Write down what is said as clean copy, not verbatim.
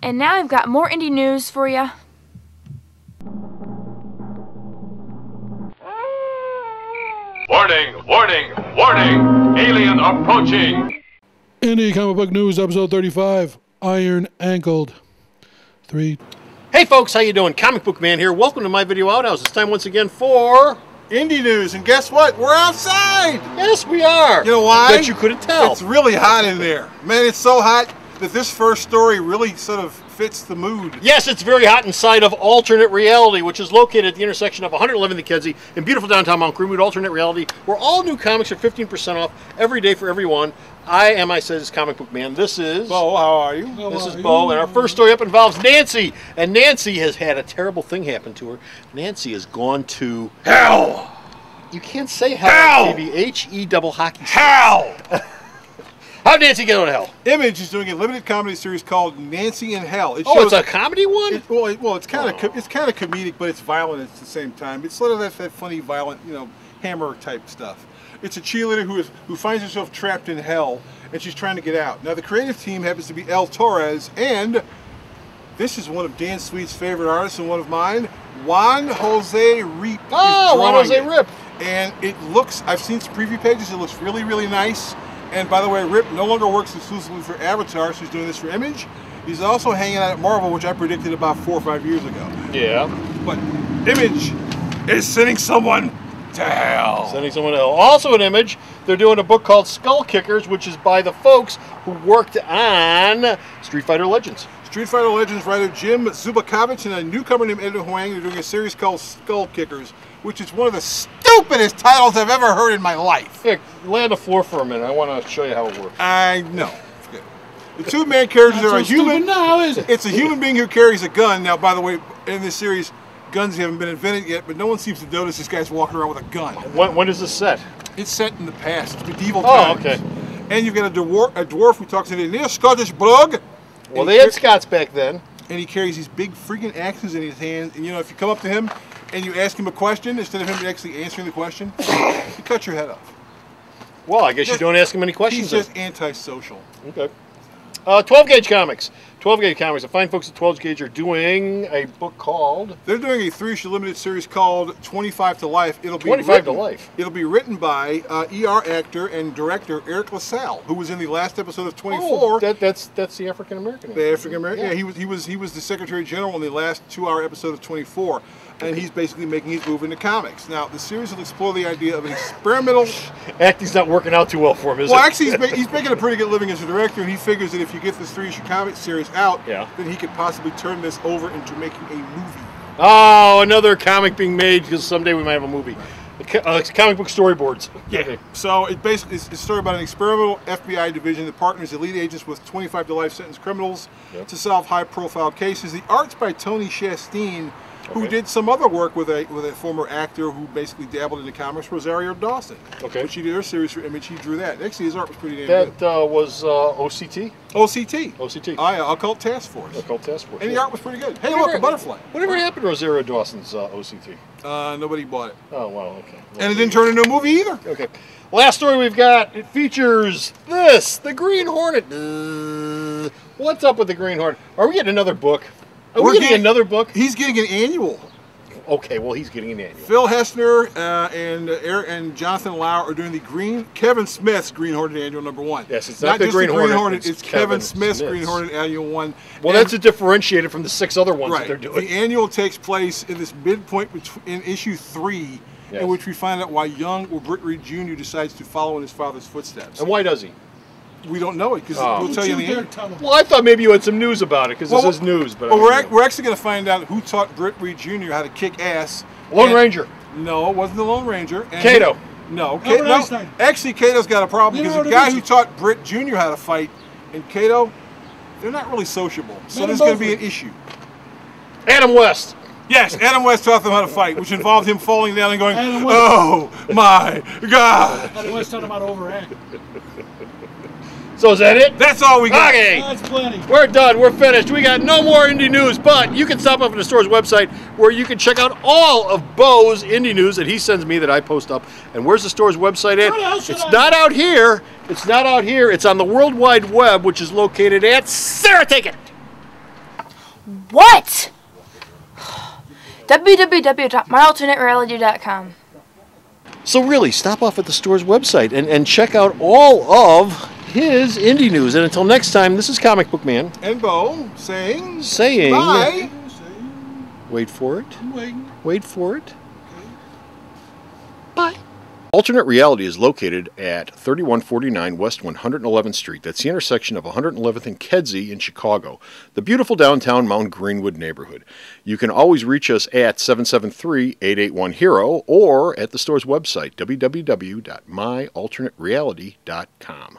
And now I've got more indie news for you. Warning, warning, warning! Alien approaching! Indie Comic Book News, episode 35, Iron Ankled. 3. Hey folks, how you doing? Comic Book Man here. Welcome to my video outhouse. It's time once again for Indie News, and guess what? We're outside! Yes, we are. You know why? I bet you couldn't tell. It's really hot in there. Man, it's so hot that this first story really sort of fits the mood. Yes, it's very hot inside of Alternate Reality, which is located at the intersection of 111th and Kedzie in beautiful downtown Mount Greenwood. Alternate Reality, where all new comics are 15% off every day for everyone. I said, is Comic Book Man. This is Bo, how are you? This is Bo, and our first story up involves Nancy. And Nancy has had a terrible thing happen to her. Nancy has gone to hell! You can't say hell on TV. H-E-double hockey. Hell! How'd Nancy get out of hell? Image is doing a limited comedy series called Nancy in Hell. Oh, it's a comedy one? Well, it's kind of comedic, but it's violent at the same time. It's sort of that funny, violent, Hammer type stuff. It's a cheerleader who finds herself trapped in hell, and she's trying to get out. Now, the creative team happens to be El Torres, and this is one of Dan Sweet's favorite artists and one of mine, Juan Jose Rip. Oh, Juan Jose Rip. And it looks, I've seen some preview pages, it looks really, really nice. And by the way, Rip no longer works exclusively for Avatar, so he's doing this for Image. He's also hanging out at Marvel, which I predicted about 4 or 5 years ago. Yeah. But Image is sending someone to hell. Sending someone to hell. Also an Image, they're doing a book called Skull Kickers, which is by the folks who worked on Street Fighter Legends. Street Fighter Legends writer Jim Zubakovich and a newcomer named Edwin Huang are doing a series called Skull Kickers, which is one of the stupidest titles I've ever heard in my life. Here, lay on the floor for a minute. I want to show you how it works. I know. The two main characters are a human. Now, is it? It's a human being who carries a gun. Now, by the way, in this series, guns haven't been invented yet, but no one seems to notice this guy's walking around with a gun. When is this set? It's set in the past. It's medieval times. Oh, okay. And you've got a dwarf who talks in a near Scottish brogue. Well, they had Scots back then. And he carries these big freaking axes in his hands. And if you come up to him and you ask him a question, instead of him actually answering the question, he cuts your head off. Well, I guess you don't ask him any questions. He's just antisocial. Okay. 12 Gauge Comics. 12 Gauge Comics. The fine folks at 12 Gauge are doing a book called... They're doing a 3-issue limited series called 25 to Life. It'll be 25 to Life. It'll be written by ER actor and director Eric LaSalle, who was in the last episode of 24. Oh, that's the African American. The African American. Yeah, he was the Secretary General in the last 2-hour episode of 24. And he's basically making his move into comics. Now, the series will explore the idea of an experimental... Acting's not working out too well for him, is it? Well, actually, he's making a pretty good living as a director, and he figures that if you get this 3-issue comic series out, then he could possibly turn this over into making a movie. Oh, another comic being made, because someday we might have a movie. Comic book storyboards. Yeah. Okay. So it basically is a story about an experimental FBI division that partners elite agents with 25 to life sentence criminals to solve high-profile cases. The art's by Tony Chastain, who did some other work with a former actor who basically dabbled into comics, Rosario Dawson. Okay. When she did her series for Image, he drew that. Actually, his art was pretty damn good. That was OCT? OCT. OCT. Occult Task Force. Occult Task Force. And the art was pretty good. Hey, look, a butterfly. Whatever happened to Rosario Dawson's OCT? Nobody bought it. Oh, wow, okay. And it didn't turn into a movie either. Okay. Last story we've got, it features this, the Green Hornet. What's up with the Green Hornet? Are we getting another book? Are we getting another book? He's getting an annual. Okay, well, he's getting an annual. Phil Hessner and Jonathan Lau are doing the Kevin Smith's Green Hornet Annual #1. Yes, it's not the Green Hornet. It's Kevin Smith's Green Hornet Annual 1. Well, that's a differentiated from the 6 other ones that they're doing. The annual takes place in this midpoint in issue 3, in which we find out why young Britt Reed Jr. decides to follow in his father's footsteps. And why does he? We don't know it because we'll tell you in the end. Well, I thought maybe you had some news about it because this is news. But we're actually going to find out who taught Britt Reed Jr. how to kick ass. Lone Ranger. No, it wasn't the Lone Ranger. Kato. No, actually, Kato's got a problem because the guy who taught Britt Jr. how to fight and Kato, they're not really sociable. So there's going to be an issue. Adam West. Yes, Adam West taught them how to fight, which involved him falling down and going, "Oh my God!" Adam West taught him how to overact. So is that it? That's all we got. Okay. That's plenty. We're done. We're finished. We got no more indie news, but you can stop up at the store's website where you can check out all of Bo's indie news that he sends me that I post up. And where's the store's website at? It's not out here. It's not out here. It's on the World Wide Web, which is located at Sarah Take It. What? www.myalternatereality.com. So really, stop off at the store's website and check out all of his indie news. And until next time, this is Comic Book Man And Bo saying saying, bye. wait for it, Wait. wait for it, bye. Alternate Reality is located at 3149 West 111th Street. That's the intersection of 111th and Kedzie in Chicago, the beautiful downtown Mount Greenwood neighborhood. You can always reach us at 773-881-HERO or at the store's website, www.myalternatereality.com.